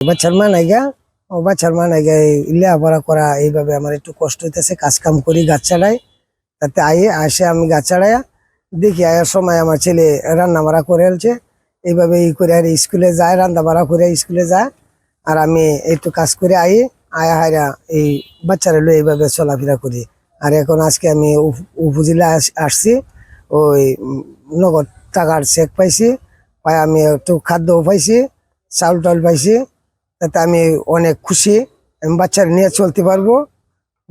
বাচ্চার মা নাইগা বাচ্চার মা নাইগা লেখাপড়া করা এইভাবে আমার একটু কষ্ট হইতেছে। কাজ কাম করি, গাছ চালাই, তাতে আসে আমি গাছ চালাইয়া দেখি আয়ার সময় আমার ছেলে রান্না বাড়া করে ফেলছে। এইভাবে করে আর স্কুলে যায়, রান্না বাড়া করে স্কুলে যায়, আর আমি একটু কাজ করে আয়া হাইরা এই বাচ্চারা লই এইভাবে চলাফেরা করি। আর এখন আজকে আমি উপজেলা আসছি, ওই নগদ টাকার চেক পাইছি, পাই আমি একটু খাদ্যও পাইছি, চাউল টাউল পাইছি। তাতে আমি অনেক খুশি, আমি বাচ্চারা নিয়ে চলতে পারবো,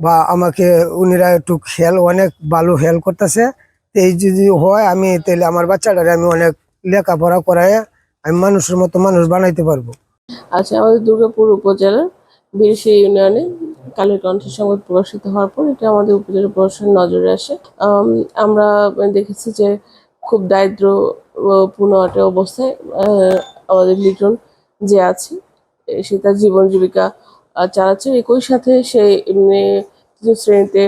বা আমাকে উনিরা একটু অনেক ভালো হেল্প করতেছে। এই যদি হয় আমি তাহলে আমার বাচ্চাটারে আমি অনেক লেখাপড়া করাই আমি মানুষের মতো মানুষ বানাইতে পারবো। আচ্ছা, আমাদের দুর্গাপুর উপজেলার বিরশি ইউনিয়নে কালের কণ্ঠের সংবাদ প্রকাশিত হওয়ার পর এটা আমাদের উপজেলা প্রশাসনের নজরে আসে। আমরা দেখেছি যে খুব দারিদ্রপূর্ণ একটা অবস্থায় আমাদের লিটন যে আছে, সে তার জীবন জীবিকা চালাচ্ছে। একই সাথে সে তৃতীয় শ্রেণীতে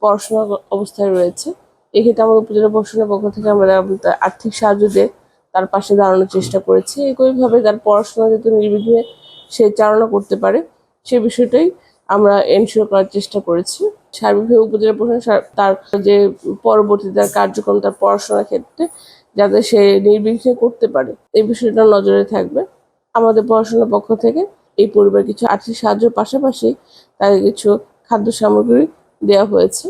পড়াশোনা অবস্থায় রয়েছে। এক্ষেত্রে আমাদের উপজেলা প্রশাসনের পক্ষ থেকে আমরা তার আর্থিক সাহায্য দিয়ে তার পাশে দাঁড়ানোর চেষ্টা করেছি। একইভাবে তার পড়াশোনা যাতে নির্বিঘ্নে সে চালনা করতে পারে সে বিষয়টাই আমরা এনশিওর করার চেষ্টা করেছি। সার্বিকভাবে উপজেলা প্রশাসন তার যে পরবর্তী তার কার্যক্রম, তার পড়াশোনার ক্ষেত্রে যাতে সে নির্বিঘ্নে করতে পারে এই বিষয়টা নজরে থাকবে। আমাদের পড়াশোনার পক্ষ থেকে এই পরিবার কিছু আর্থিক সাহায্যের পাশাপাশি তাকে কিছু খাদ্য সামগ্রী দেওয়া হয়েছে।